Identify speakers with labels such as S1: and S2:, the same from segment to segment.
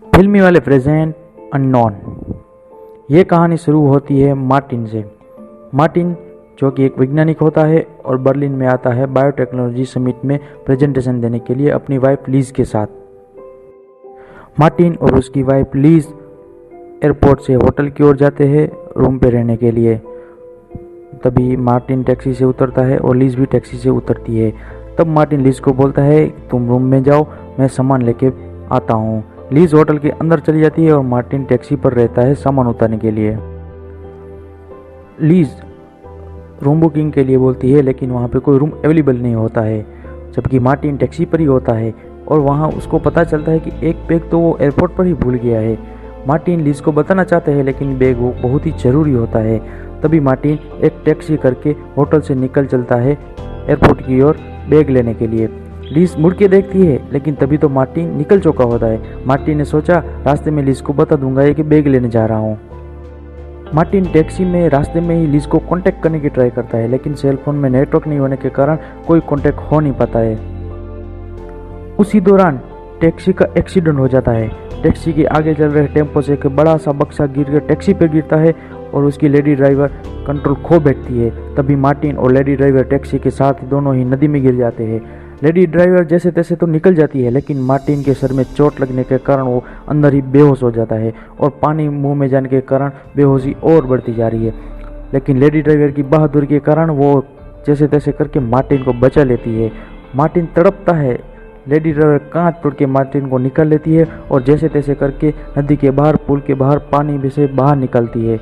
S1: फिल्मी वाले present unknown. ये कहानी शुरू होती है मार्टिन से। मार्टिन जो कि एक वैज्ञानिक होता है और बर्लिन में आता है बायोटेक्नोलॉजी समिट में प्रेजेंटेशन देने के लिए अपनी वाइफ लीज के साथ। मार्टिन और उसकी वाइफ लीज एयरपोर्ट से होटल की ओर जाते हैं रूम पे रहने के लिए। तभी मार्टिन टैक्सी से उतरता है और लीज भी टैक्सी से उतरती है। तब मार्टिन लीज को बोलता है तुम रूम में जाओ, मैं सामान लेके आता हूँ। लीज होटल के अंदर चली जाती है और मार्टिन टैक्सी पर रहता है सामान उतारने के लिए। लीज रूम बुकिंग के लिए बोलती है लेकिन वहाँ पे कोई रूम अवेलेबल नहीं होता है, जबकि मार्टिन टैक्सी पर ही होता है और वहाँ उसको पता चलता है कि एक बैग तो वो एयरपोर्ट पर ही भूल गया है। मार्टिन लीज को बताना चाहते हैं लेकिन बैग वो बहुत ही ज़रूरी होता है। तभी मार्टिन एक टैक्सी करके होटल से निकल चलता है एयरपोर्ट की ओर बैग लेने के लिए। लीज मुड़ के देखती है लेकिन तभी तो मार्टिन निकल चुका होता है। मार्टिन ने सोचा रास्ते में लीज को बता दूंगा ये कि बैग लेने जा रहा हूँ। मार्टिन टैक्सी में रास्ते में ही लीज को कांटेक्ट करने की ट्राई करता है लेकिन सेल फोन में नेटवर्क नहीं होने के कारण कोई कांटेक्ट हो नहीं पाता है। उसी दौरान टैक्सी का एक्सीडेंट हो जाता है। टैक्सी के आगे चल रहे टेम्पो से एक बड़ा सा बक्सा गिर कर टैक्सी पे गिरता है और उसकी लेडी ड्राइवर कंट्रोल खो बैठती है। तभी मार्टिन और लेडी ड्राइवर टैक्सी के साथ दोनों ही नदी में गिर जाते हैं। लेडी ड्राइवर जैसे तैसे तो निकल जाती है लेकिन मार्टिन के सर में चोट लगने के कारण वो अंदर ही बेहोश हो जाता है और पानी मुंह में जाने के कारण बेहोशी और बढ़ती जा रही है। लेकिन लेडी ड्राइवर की बहादुरी के कारण वो जैसे तैसे करके मार्टिन को बचा लेती है। मार्टिन तड़पता है। लेडी ड्राइवर कांच तोड़ के मार्टिन को निकाल लेती है और जैसे तैसे करके नदी के बाहर पुल के बाहर पानी में से बाहर निकलती है।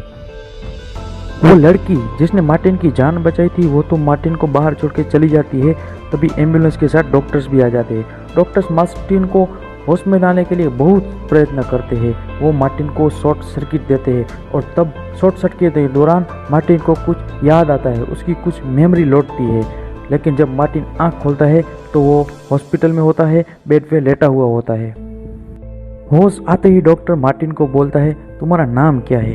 S1: वो लड़की जिसने मार्टिन की जान बचाई थी वो तो मार्टिन को बाहर छोड़ के चली जाती है। तभी एम्बुलेंस के साथ डॉक्टर्स भी आ जाते हैं। डॉक्टर्स मार्टिन को होश में लाने के लिए बहुत प्रयत्न करते हैं। वो मार्टिन को शॉर्ट सर्किट देते हैं और तब शॉर्ट सर्किट के दौरान मार्टिन को कुछ याद आता है, उसकी कुछ मेमोरी लौटती है। लेकिन जब मार्टिन आँख खोलता है तो वो हॉस्पिटल में होता है, बेड पे लेटा हुआ होता है। होश आते ही डॉक्टर मार्टिन को बोलता है तुम्हारा नाम क्या है?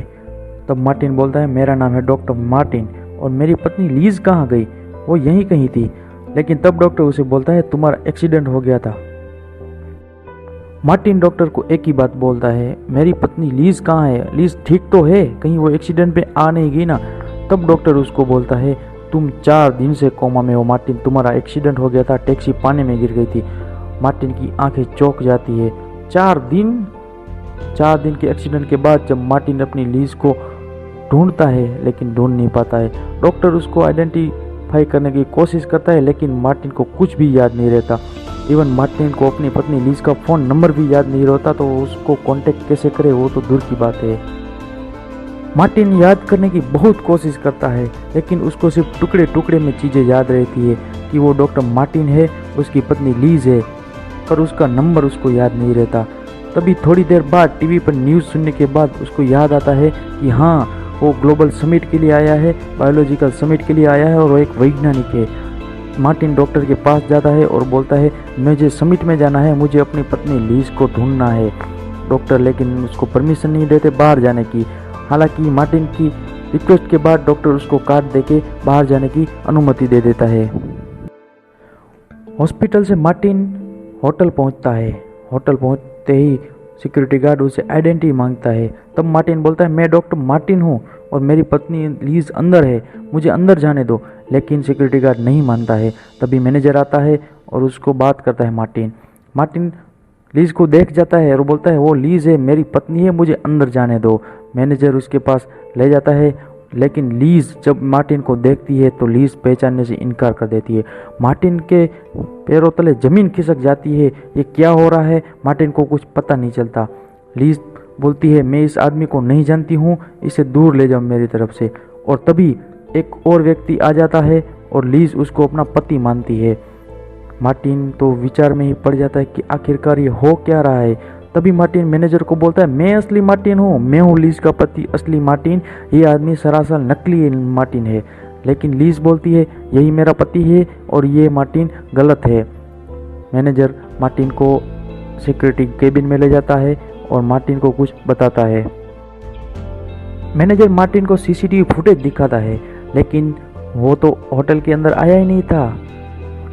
S1: तब मार्टिन बोलता है मेरा नाम है डॉक्टर मार्टिन और मेरी पत्नी लीज कहाँ गई? वो यहीं कहीं थी। लेकिन तब डॉक्टर उसे बोलता है तुम्हारा एक्सीडेंट हो गया था। मार्टिन डॉक्टर को एक ही बात बोलता है मेरी पत्नी लीज कहाँ है? लीज ठीक तो है, कहीं वो एक्सीडेंट पे आ नहीं गई ना? तब डॉक्टर उसको बोलता है तुम 4 दिन से कोमा में हो मार्टिन, तुम्हारा एक्सीडेंट हो गया था, टैक्सी पानी में गिर गई थी। मार्टिन की आंखें चौंक जाती है। 4 दिन के एक्सीडेंट के बाद जब मार्टिन अपनी लीज को ढूंढता है लेकिन ढूंढ नहीं पाता है। डॉक्टर उसको आइडेंटिफाई करने की कोशिश करता है लेकिन मार्टिन को कुछ भी याद नहीं रहता। इवन मार्टिन को अपनी पत्नी लीज का फ़ोन नंबर भी याद नहीं रहता, तो उसको कांटेक्ट कैसे करे वो तो दूर की बात है। मार्टिन याद करने की बहुत कोशिश करता है लेकिन उसको सिर्फ टुकड़े टुकड़े में चीज़ें याद रहती है कि वो डॉक्टर मार्टिन है, उसकी पत्नी लीज है, पर उसका नंबर उसको याद नहीं रहता। तभी थोड़ी देर बाद टीवी पर न्यूज़ सुनने के बाद उसको याद आता है कि हाँ वो ग्लोबल समिट के लिए आया है, बायोलॉजिकल समिट के लिए आया है और वो एक वैज्ञानिक है। मार्टिन डॉक्टर के पास जाता है और बोलता है मुझे समिट में जाना है, मुझे अपनी पत्नी लीज को ढूंढना है। डॉक्टर लेकिन उसको परमिशन नहीं देते बाहर जाने की। हालांकि मार्टिन की रिक्वेस्ट के बाद डॉक्टर उसको कार्ड देके बाहर जाने की अनुमति दे देता है। हॉस्पिटल से मार्टिन होटल पहुंचता है। होटल पहुंचते ही सिक्योरिटी गार्ड उसे आइडेंटिटी मांगता है। तब मार्टिन बोलता है मैं डॉक्टर मार्टिन हूँ और मेरी पत्नी लीज अंदर है, मुझे अंदर जाने दो। लेकिन सिक्योरिटी गार्ड नहीं मानता है। तभी मैनेजर आता है और उसको बात करता है मार्टिन लीज को देख जाता है और बोलता है वो लीज है, मेरी पत्नी है, मुझे अंदर जाने दो। मैनेजर उसके पास ले जाता है लेकिन लीज जब मार्टिन को देखती है तो लीज पहचानने से इनकार कर देती है। मार्टिन के पैरों तले जमीन खिसक जाती है। ये क्या हो रहा है मार्टिन को कुछ पता नहीं चलता। लीज बोलती है मैं इस आदमी को नहीं जानती हूँ, इसे दूर ले जाओ मेरी तरफ से। और तभी एक और व्यक्ति आ जाता है और लीज उसको अपना पति मानती है। मार्टिन तो विचार में ही पड़ जाता है कि आखिरकार ये हो क्या रहा है। तभी मार्टिन मैनेजर को बोलता है मैं असली मार्टिन हूँ, मैं हूँ लीज का पति असली मार्टिन, ये आदमी सरासर नकली मार्टिन है। लेकिन लीज बोलती है यही मेरा पति है और ये मार्टिन गलत है। मैनेजर मार्टिन को सिक्योरिटी केबिन में ले जाता है और मार्टिन को कुछ बताता है। मैनेजर मार्टिन को सीसीटीवी फुटेज दिखाता है लेकिन वो तो होटल के अंदर आया ही नहीं था,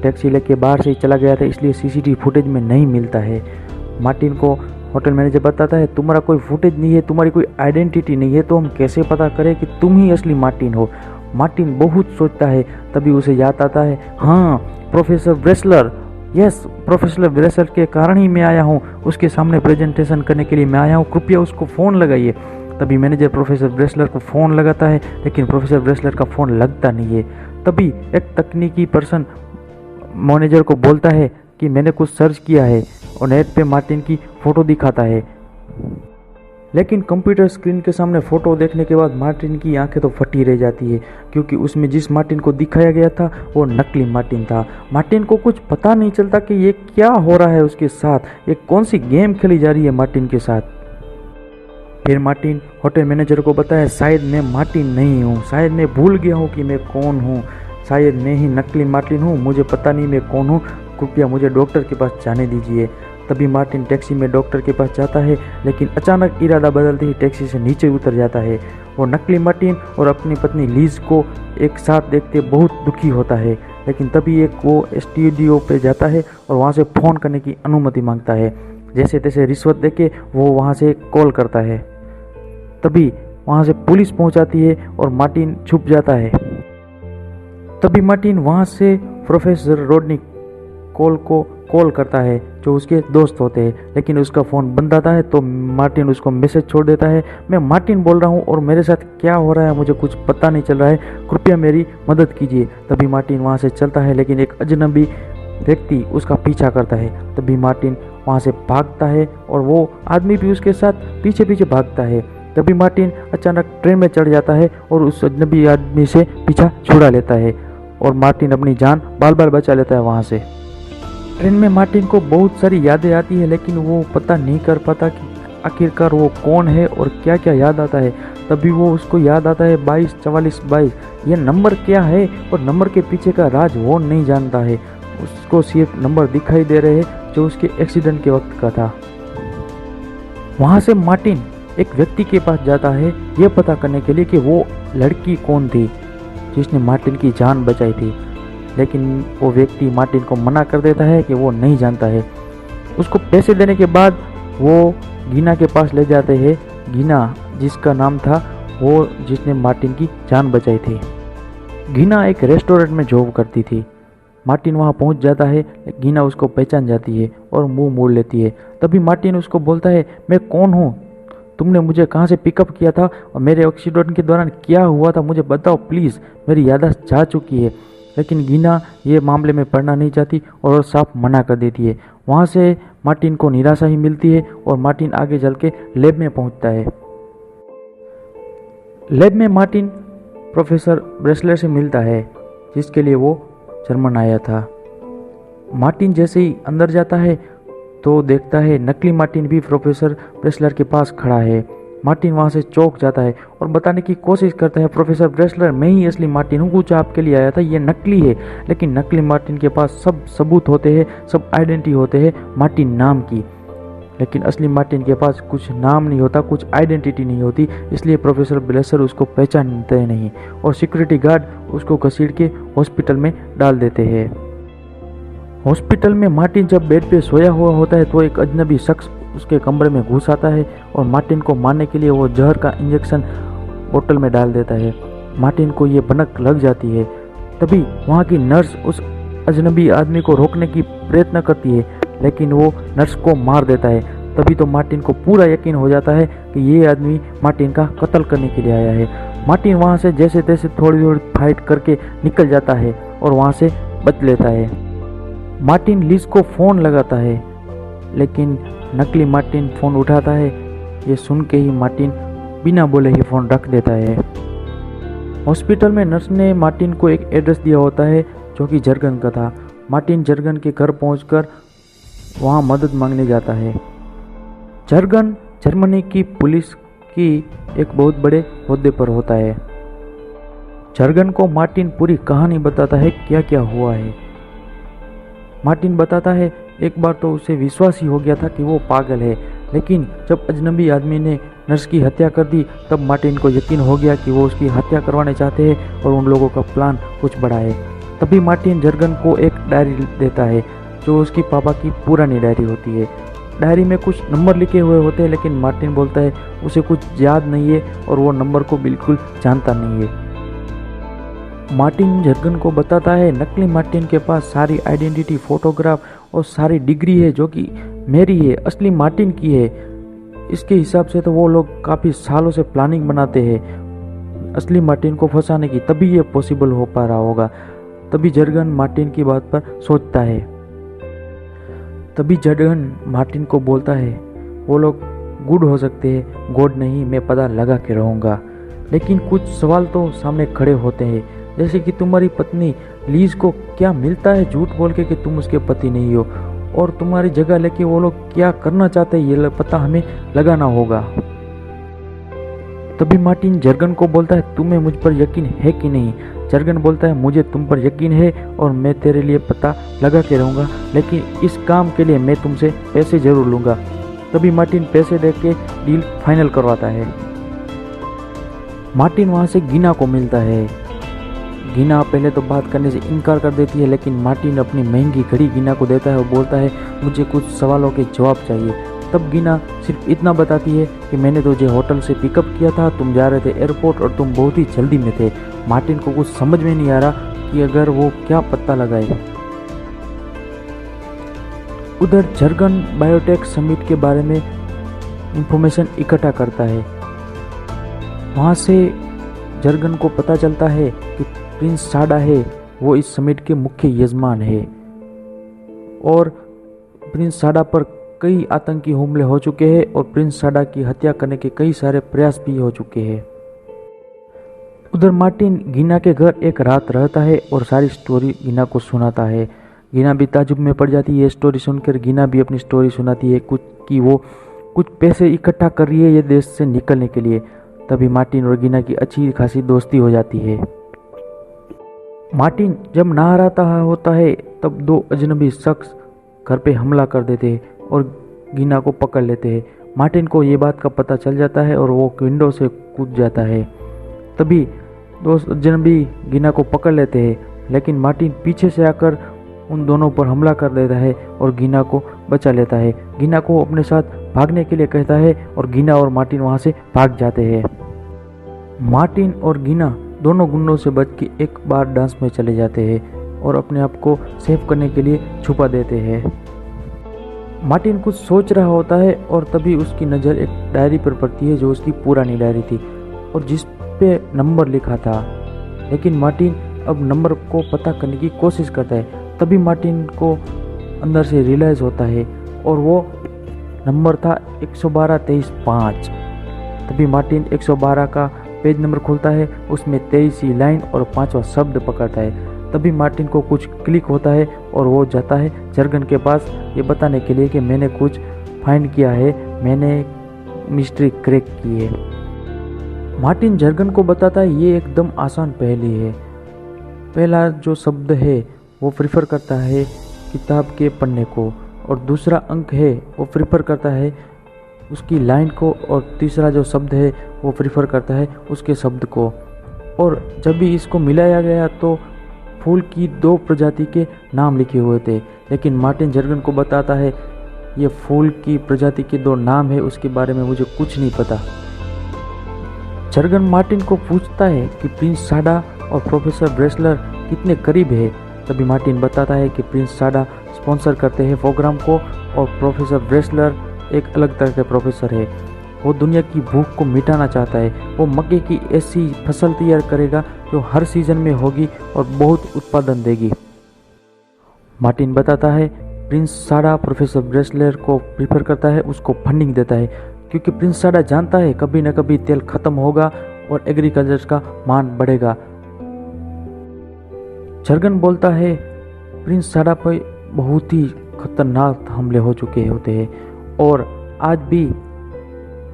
S1: टैक्सी लेके बाहर से ही चला गया था, इसलिए सीसीटीवी फुटेज में नहीं मिलता है। मार्टिन को होटल मैनेजर बताता है तुम्हारा कोई फुटेज नहीं है, तुम्हारी कोई आइडेंटिटी नहीं है, तो हम कैसे पता करें कि तुम ही असली मार्टिन हो। मार्टिन बहुत सोचता है, तभी उसे याद आता है, हाँ प्रोफेसर ब्रेसलर, यस प्रोफेसर ब्रेसलर के कारण ही मैं आया हूँ, उसके सामने प्रेजेंटेशन करने के लिए मैं आया हूँ, कृपया उसको फ़ोन लगाइए। तभी मैनेजर प्रोफेसर ब्रेसलर को फ़ोन लगाता है, लेकिन प्रोफेसर ब्रेसलर का फ़ोन लगता नहीं है। तभी एक तकनीकी पर्सन मैनेजर को बोलता है कि मैंने कुछ सर्च किया है और नेट पे मार्टिन की फ़ोटो दिखाता है, लेकिन कंप्यूटर स्क्रीन के सामने फ़ोटो देखने के बाद मार्टिन की आंखें तो फटी रह जाती है, क्योंकि उसमें जिस मार्टिन को दिखाया गया था वो नकली मार्टिन था। मार्टिन को कुछ पता नहीं चलता कि ये क्या हो रहा है उसके साथ, ये कौन सी गेम खेली जा रही है मार्टिन के साथ। फिर मार्टिन होटल मैनेजर को बताया, शायद मैं मार्टिन नहीं हूँ, शायद मैं भूल गया हूँ कि मैं कौन हूँ, शायद मैं ही नकली मार्टिन हूँ, मुझे पता नहीं मैं कौन हूँ, कृपया मुझे डॉक्टर के पास जाने दीजिए। तभी मार्टिन टैक्सी में डॉक्टर के पास जाता है, लेकिन अचानक इरादा बदलते ही टैक्सी से नीचे उतर जाता है। वो नकली मार्टिन और अपनी पत्नी लीज को एक साथ देखते बहुत दुखी होता है, लेकिन तभी एक वो स्टूडियो पे जाता है और वहाँ से फ़ोन करने की अनुमति मांगता है। जैसे तैसे रिश्वत देके वो वहाँ से कॉल करता है। तभी वहाँ से पुलिस पहुँच जाती है और मार्टिन छुप जाता है। तभी मार्टिन वहाँ से प्रोफेसर रोडनी को कॉल करता है, जो उसके दोस्त होते हैं, लेकिन उसका फ़ोन बंद आता है। तो मार्टिन उसको मैसेज छोड़ देता है, मैं मार्टिन बोल रहा हूँ और मेरे साथ क्या हो रहा है मुझे कुछ पता नहीं चल रहा है, कृपया मेरी मदद कीजिए। तभी मार्टिन वहाँ से चलता है, लेकिन एक अजनबी व्यक्ति उसका पीछा करता है। तभी मार्टिन वहाँ से भागता है और वो आदमी भी उसके साथ पीछे पीछे भागता है। तभी मार्टिन अचानक ट्रेन में चढ़ जाता है और उस अजनबी आदमी से पीछा छुड़ा लेता है और मार्टिन अपनी जान बाल बाल बचा लेता है वहाँ से। ट्रेन में मार्टिन को बहुत सारी यादें आती है, लेकिन वो पता नहीं कर पाता कि आखिरकार वो कौन है और क्या क्या याद आता है। तभी वो उसको याद आता है 224422, ये नंबर क्या है और नंबर के पीछे का राज वो नहीं जानता है। उसको सिर्फ नंबर दिखाई दे रहे हैं जो उसके एक्सीडेंट के वक्त का था। वहाँ से मार्टिन एक व्यक्ति के पास जाता है ये पता करने के लिए कि वो लड़की कौन थी जिसने मार्टिन की जान बचाई थी, लेकिन वो व्यक्ति मार्टिन को मना कर देता है कि वो नहीं जानता है। उसको पैसे देने के बाद वो गीना के पास ले जाते हैं। गीना जिसका नाम था वो जिसने मार्टिन की जान बचाई थी। गीना एक रेस्टोरेंट में जॉब करती थी। मार्टिन वहाँ पहुँच जाता है, गीना उसको पहचान जाती है और मुंह मोड़ लेती है। तभी मार्टिन उसको बोलता है, मैं कौन हूँ, तुमने मुझे कहाँ से पिकअप किया था और मेरे एक्सीडेंट के दौरान क्या हुआ था मुझे बताओ प्लीज़, मेरी याददाश्त जा चुकी है। लेकिन गीना ये मामले में पढ़ना नहीं चाहती और साफ मना कर देती है। वहाँ से मार्टिन को निराशा ही मिलती है और मार्टिन आगे चल के लैब में पहुँचता है। लैब में मार्टिन प्रोफेसर ब्रेसलर से मिलता है, जिसके लिए वो जर्मन आया था। मार्टिन जैसे ही अंदर जाता है तो देखता है नकली मार्टिन भी प्रोफेसर ब्रेसलर के पास खड़ा है। मार्टिन वहाँ से चौंक जाता है और बताने की कोशिश करता है, प्रोफेसर ब्रेसलर मैं ही असली मार्टिन हूँ, कुछ आपके लिए आया था, ये नकली है। लेकिन नकली मार्टिन के पास सब सबूत होते हैं, सब आइडेंटिटी होते हैं मार्टिन नाम की, लेकिन असली मार्टिन के पास कुछ नाम नहीं होता, कुछ आइडेंटिटी नहीं होती। इसलिए प्रोफेसर ब्रेसलर उसको पहचानते नहीं और सिक्योरिटी गार्ड उसको घसीट के हॉस्पिटल में डाल देते हैं। हॉस्पिटल में मार्टिन जब बेड पे सोया हुआ होता है तो एक अजनबी शख्स उसके कमरे में घुस आता है और मार्टिन को मारने के लिए वो जहर का इंजेक्शन बोतल में डाल देता है। मार्टिन को ये भनक लग जाती है। तभी वहाँ की नर्स उस अजनबी आदमी को रोकने की प्रयत्न करती है, लेकिन वो नर्स को मार देता है। तभी तो मार्टिन को पूरा यकीन हो जाता है कि ये आदमी मार्टिन का कत्ल करने के लिए आया है। मार्टिन वहाँ से जैसे तैसे थोड़ी थोड़ी फाइट करके निकल जाता है और वहाँ से बच लेता है। मार्टिन लीज को फ़ोन लगाता है, लेकिन नकली मार्टिन फ़ोन उठाता है। ये सुन के ही मार्टिन बिना बोले ही फ़ोन रख देता है। हॉस्पिटल में नर्स ने मार्टिन को एक एड्रेस दिया होता है जो कि जर्गन का था। मार्टिन जर्गन के घर पहुंचकर वहां मदद मांगने जाता है। जर्गन जर्मनी की पुलिस की एक बहुत बड़े ओहदे पर होता है। जर्गन को मार्टिन पूरी कहानी बताता है क्या क्या हुआ है। मार्टिन बताता है एक बार तो उसे विश्वास ही हो गया था कि वो पागल है, लेकिन जब अजनबी आदमी ने नर्स की हत्या कर दी तब मार्टिन को यकीन हो गया कि वो उसकी हत्या करवाने चाहते हैं और उन लोगों का प्लान कुछ बड़ा है। तभी मार्टिन जर्गन को एक डायरी देता है जो उसकी पापा की पुरानी डायरी होती है। डायरी में कुछ नंबर लिखे हुए होते हैं, लेकिन मार्टिन बोलता है उसे कुछ याद नहीं है और वो नंबर को बिल्कुल जानता नहीं है। मार्टिन जर्गन को बताता है नकली मार्टिन के पास सारी आइडेंटिटी, फोटोग्राफ और सारी डिग्री है जो कि मेरी है, असली मार्टिन की है। इसके हिसाब से तो वो लोग काफ़ी सालों से प्लानिंग बनाते हैं असली मार्टिन को फंसाने की, तभी ये पॉसिबल हो पा रहा होगा। तभी जर्गन मार्टिन की बात पर सोचता है। तभी जर्गन मार्टिन को बोलता है वो लोग गुड हो सकते हैं, गॉड नहीं, मैं पता लगा के रहूँगा। लेकिन कुछ सवाल तो सामने खड़े होते हैं, जैसे कि तुम्हारी पत्नी लीज को क्या मिलता है झूठ बोल के कि तुम उसके पति नहीं हो, और तुम्हारी जगह लेके वो लोग क्या करना चाहते हैं ये पता हमें लगाना होगा। तभी मार्टिन जर्गन को बोलता है तुम्हें मुझ पर यकीन है कि नहीं। जर्गन बोलता है मुझे तुम पर यकीन है और मैं तेरे लिए पता लगा के रहूँगा, लेकिन इस काम के लिए मैं तुमसे पैसे जरूर लूँगा। तभी मार्टिन पैसे दे के डील फाइनल करवाता है। मार्टिन वहाँ से गीना को मिलता है। गीना पहले तो बात करने से इनकार कर देती है, लेकिन मार्टिन अपनी महंगी घड़ी गीना को देता है और बोलता है मुझे कुछ सवालों के जवाब चाहिए। तब गीना सिर्फ इतना बताती है कि मैंने तुझे होटल से पिकअप किया था, तुम जा रहे थे एयरपोर्ट और तुम बहुत ही जल्दी में थे। मार्टिन को कुछ समझ में नहीं आ रहा कि अगर वो क्या पता लगाए। उधर जर्गन बायोटेक समिट के बारे में इंफॉर्मेशन इकट्ठा करता है। वहाँ से जर्गन को पता चलता है कि प्रिंस साडा है वो इस समिट के मुख्य यजमान है और प्रिंस साडा पर कई आतंकी हमले हो चुके हैं और प्रिंस साडा की हत्या करने के कई सारे प्रयास भी हो चुके हैं। उधर मार्टिन गीना के घर एक रात रहता है और सारी स्टोरी गीना को सुनाता है। गीना भी ताजुब में पड़ जाती है ये स्टोरी सुनकर। गीना भी अपनी स्टोरी सुनाती है कुछ कि वो कुछ पैसे इकट्ठा कर रही है ये देश से निकलने के लिए। तभी मार्टिन और गीना की अच्छी खासी दोस्ती हो जाती है। मार्टिन जब नहा रहा होता है तब दो अजनबी शख्स घर पे हमला कर देते हैं और गीना को पकड़ लेते हैं। मार्टिन को ये बात का पता चल जाता है और वो विंडो से कूद जाता है। तभी दो अजनबी गीना को पकड़ लेते हैं, लेकिन मार्टिन पीछे से आकर उन दोनों पर हमला कर देता है और गीना को बचा लेता है। गीना को अपने साथ भागने के लिए कहता है और गीना और मार्टिन वहाँ से भाग जाते हैं। मार्टिन और गीना दोनों गुंडों से बच के एक बार डांस में चले जाते हैं और अपने आप को सेव करने के लिए छुपा देते हैं। मार्टिन कुछ सोच रहा होता है और तभी उसकी नज़र एक डायरी पर पड़ती है जो उसकी पुरानी डायरी थी और जिस पे नंबर लिखा था। लेकिन मार्टिन अब नंबर को पता करने की कोशिश करता है। तभी मार्टिन को अंदर से रियलाइज़ होता है और वो नंबर था 112-23-5। तभी मार्टिन 112 का पेज नंबर खोलता है, उसमें 23वीं लाइन और 5वां शब्द पकड़ता है। तभी मार्टिन को कुछ क्लिक होता है और वो जाता है जर्गन के पास ये बताने के लिए कि मैंने कुछ फाइंड किया है, मैंने मिस्ट्री क्रैक की है। मार्टिन जर्गन को बताता है ये एकदम आसान पहेली है। पहला जो शब्द है वो प्रिफर करता है किताब के पन्ने को और दूसरा अंक है वो प्रिफर करता है उसकी लाइन को और तीसरा जो शब्द है वो प्रिफर करता है उसके शब्द को। और जब भी इसको मिलाया गया तो फूल की 2 प्रजाति के नाम लिखे हुए थे, लेकिन मार्टिन जर्गन को बताता है ये फूल की प्रजाति के 2 नाम है, उसके बारे में मुझे कुछ नहीं पता। जर्गन मार्टिन को पूछता है कि प्रिंस साडा और प्रोफेसर ब्रेसलर कितने करीब है। तभी मार्टिन बताता है कि प्रिंस साडा स्पॉन्सर करते हैं प्रोग्राम को और प्रोफेसर ब्रेसलर एक अलग तरह के प्रोफेसर है। वो दुनिया की भूख को मिटाना चाहता है। वो मक्के की ऐसी फसल तैयार करेगा जो हर सीजन में होगी और बहुत उत्पादन देगी। मार्टिन बताता है प्रिंस साडा प्रोफेसर ब्रेसलर को प्रीफर करता है, उसको फंडिंग देता है क्योंकि प्रिंस साडा जानता है कभी न कभी तेल खत्म होगा और एग्रीकल्चर का मान बढ़ेगा। जर्गन बोलता है प्रिंस साडा पर बहुत ही खतरनाक हमले हो चुके होते हैं और आज भी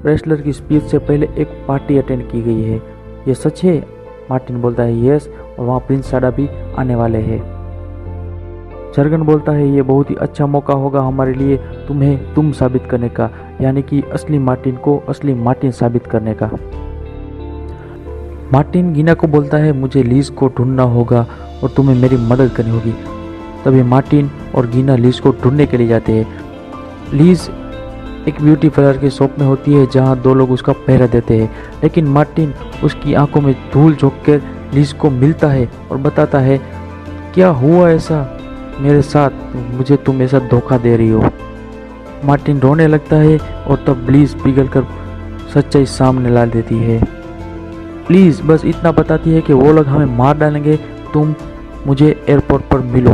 S1: ब्रेसलर की स्पीच से पहले एक पार्टी अटेंड की गई है। ये सच है? मार्टिन बोलता है यस, और वहाँ प्रिंस साडा भी आने वाले हैं। जर्गन बोलता है ये बहुत ही अच्छा मौका होगा हमारे लिए तुम्हें तुम साबित करने का, यानी कि असली मार्टिन को असली मार्टिन साबित करने का। मार्टिन गीना को बोलता है मुझे लीज को ढूंढना होगा और तुम्हें मेरी मदद करनी होगी। तभी मार्टिन और गीना लीज को ढूंढने के लिए जाते हैं। लीज एक ब्यूटी पार्लर की शॉप में होती है जहाँ दो लोग उसका पहरा देते हैं, लेकिन मार्टिन उसकी आंखों में धूल झोंक कर लीज को मिलता है और बताता है क्या हुआ ऐसा मेरे साथ, मुझे तुम ऐसा धोखा दे रही हो। मार्टिन रोने लगता है और तब लीज पिघल कर सच्चाई सामने ला देती है। लीज बस इतना बताती है कि वो लोग हमें मार डालेंगे, तुम मुझे एयरपोर्ट पर मिलो।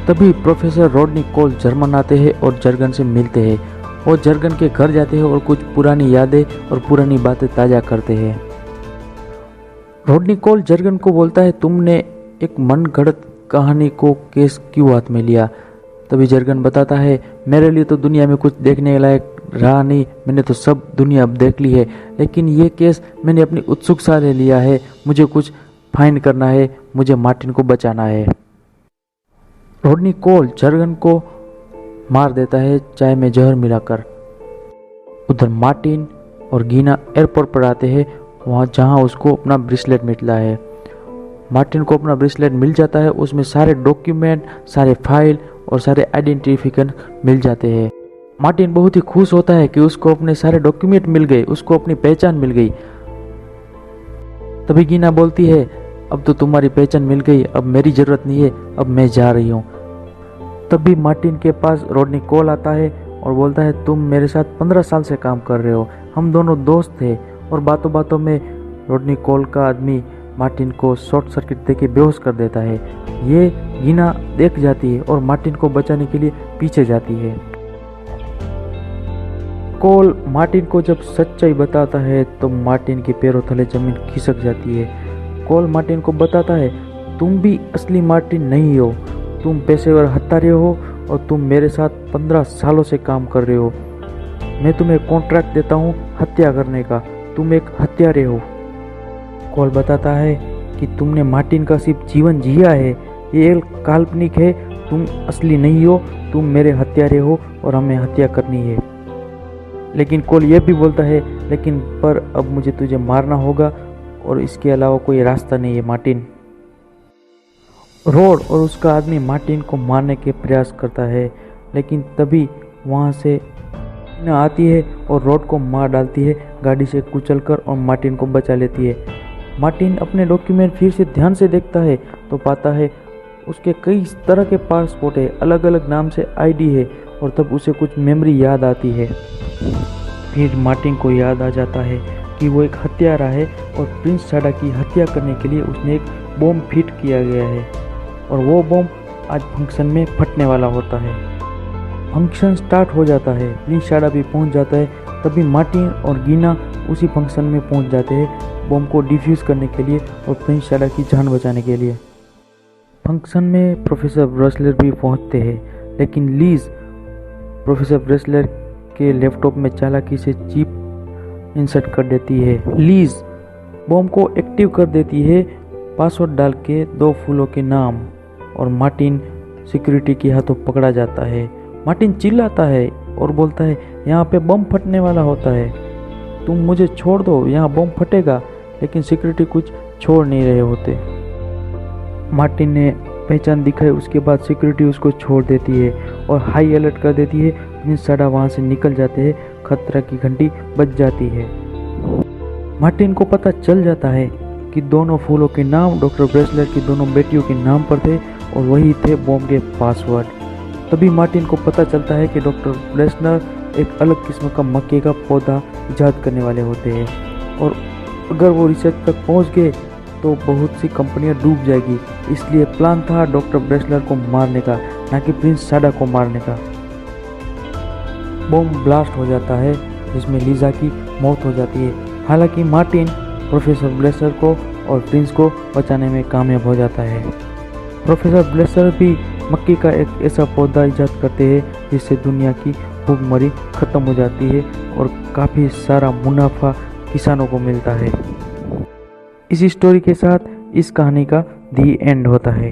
S1: तभी प्रोफेसर रॉडनी कोल जर्मन आते हैं और जर्गन से मिलते हैं। वो जर्गन के घर जाते हैं और कुछ पुरानी यादें और पुरानी बातें ताज़ा करते हैं। रॉडनी कोल जर्गन को बोलता है तुमने एक मनगढ़ंत कहानी को केस क्यों हाथ में लिया। तभी जर्गन बताता है मेरे लिए तो दुनिया में कुछ देखने लायक रहा नहीं, मैंने तो सब दुनिया अब देख ली है, लेकिन ये केस मैंने अपनी उत्सुकता से लिया है, मुझे कुछ फाइंड करना है, मुझे मार्टिन को बचाना है। रॉडनी कोल जर्गन को मार देता है चाय में जहर मिलाकर। उधर मार्टिन और गीना एयरपोर्ट पर आते हैं, वहाँ जहाँ उसको अपना ब्रेसलेट मिला है। मार्टिन को अपना ब्रेसलेट मिल जाता है, उसमें सारे डॉक्यूमेंट, सारे फाइल और सारे आइडेंटिफिकेशन मिल जाते हैं। मार्टिन बहुत ही खुश होता है कि उसको अपने सारे डॉक्यूमेंट मिल गए, उसको अपनी पहचान मिल गई। तभी गीना बोलती है अब तो तुम्हारी पहचान मिल गई, अब मेरी ज़रूरत नहीं है, अब मैं जा रही हूँ। तभी मार्टिन के पास रॉडनी कोल आता है और बोलता है तुम मेरे साथ 15 साल से काम कर रहे हो, हम दोनों दोस्त थे। और बातों बातों में रॉडनी कोल का आदमी मार्टिन को शॉर्ट सर्किट देके बेहोश कर देता है। ये गीना देख जाती है और मार्टिन को बचाने के लिए पीछे जाती है। कोल मार्टिन को जब सच्चाई बताता है तो मार्टिन के पैरों तले जमीन खिसक जाती है। कोल मार्टिन को बताता है तुम भी असली मार्टिन नहीं हो, तुम पेशेवर हत्यारे हो और तुम मेरे साथ 15 सालों से काम कर रहे हो। मैं तुम्हें कॉन्ट्रैक्ट देता हूँ हत्या करने का, तुम एक हत्यारे हो। कोल बताता है कि तुमने मार्टिन का सिर्फ जीवन जिया है, ये एक काल्पनिक है, तुम असली नहीं हो, तुम मेरे हत्यारे हो और हमें हत्या करनी है। लेकिन कोल ये भी बोलता है लेकिन पर अब मुझे तुझे मारना होगा और इसके अलावा कोई रास्ता नहीं है मार्टिन। रॉड और उसका आदमी मार्टिन को मारने के प्रयास करता है, लेकिन तभी वहाँ से गीना आती है और रॉड को मार डालती है गाड़ी से कुचलकर और मार्टिन को बचा लेती है। मार्टिन अपने डॉक्यूमेंट फिर से ध्यान से देखता है तो पाता है उसके कई तरह के पासपोर्ट है, अलग अलग नाम से आईडी है और तब उसे कुछ मेमोरी याद आती है। फिर मार्टिन को याद आ जाता है कि वो एक हत्यारा है और प्रिंस साडा की हत्या करने के लिए उसने एक बॉम्ब फिट किया गया है और वो बॉम्ब आज फंक्शन में फटने वाला होता है। फंक्शन स्टार्ट हो जाता है, प्रिंस साडा भी पहुंच जाता है। तभी मार्टिन और गीना उसी फंक्शन में पहुंच जाते हैं बॉम्ब को डिफ्यूज़ करने के लिए और प्रिंस साडा की जान बचाने के लिए। फंक्शन में प्रोफेसर ब्रेसलर भी पहुंचते हैं, लेकिन लीज प्रोफेसर ब्रेसलर के लैपटॉप में चालाकी से चिप इंसर्ट कर देती है। लीज बॉम्ब को एक्टिव कर देती है पासवर्ड डाल के 2 फूलों के नाम, और मार्टिन सिक्योरिटी के हाथों पकड़ा जाता है। मार्टिन चिल्लाता है और बोलता है यहाँ पे बम फटने वाला होता है, तुम मुझे छोड़ दो, यहाँ बम फटेगा। लेकिन सिक्योरिटी कुछ छोड़ नहीं रहे होते। मार्टिन ने पहचान दिखाई, उसके बाद सिक्योरिटी उसको छोड़ देती है और हाई अलर्ट कर देती है। प्रिंस साडा वहाँ से निकल जाते हैं, खतरा की घंटी बज जाती है। मार्टिन को पता चल जाता है कि दोनों फूलों के नाम डॉक्टर ब्रेसलर की दोनों बेटियों के नाम पर थे और वही थे बॉम्ब के पासवर्ड। तभी मार्टिन को पता चलता है कि डॉक्टर ब्रेसलर एक अलग किस्म का मक्के का पौधा इजाद करने वाले होते हैं और अगर वो रिसर्च तक पहुंच गए तो बहुत सी कंपनियां डूब जाएगी। इसलिए प्लान था डॉक्टर ब्रेसलर को मारने का, ना कि प्रिंस साडा को मारने का। बॉम्ब ब्लास्ट हो जाता है जिसमें लीजा की मौत हो जाती है। हालांकि मार्टिन प्रोफेसर ब्रेसलर को और प्रिंस को बचाने में कामयाब हो जाता है। प्रोफेसर ब्रेसलर भी मक्के का एक ऐसा पौधा इजाद करते हैं जिससे दुनिया की भूखमरी खत्म हो जाती है और काफ़ी सारा मुनाफा किसानों को मिलता है। इस स्टोरी के साथ इस कहानी का दी एंड होता है।